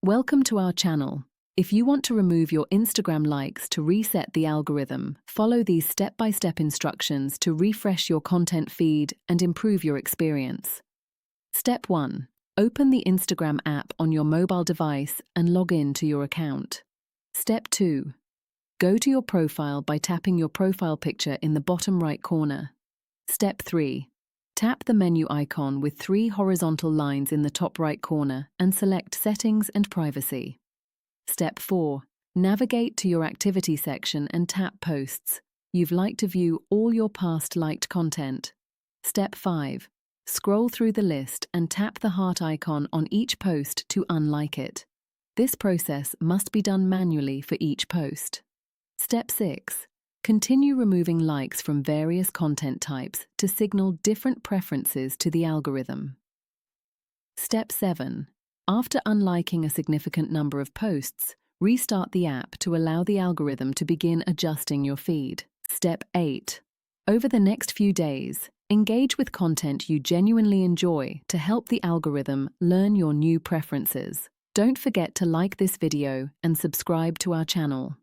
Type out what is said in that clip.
Welcome to our channel. If you want to remove your Instagram likes to reset the algorithm, follow these step-by-step instructions to refresh your content feed and improve your experience. Step 1. Open the Instagram app on your mobile device and log in to your account. Step 2. Go to your profile by tapping your profile picture in the bottom right corner. Step 3. Tap the menu icon with 3 horizontal lines in the top right corner and select Settings and Privacy. Step 4. Navigate to your Activity section and tap Posts. You've liked to view all your past liked content. Step 5. Scroll through the list and tap the heart icon on each post to unlike it. This process must be done manually for each post. Step 6. Continue removing likes from various content types to signal different preferences to the algorithm. Step 7. After unliking a significant number of posts, restart the app to allow the algorithm to begin adjusting your feed. Step 8. Over the next few days, engage with content you genuinely enjoy to help the algorithm learn your new preferences. Don't forget to like this video and subscribe to our channel.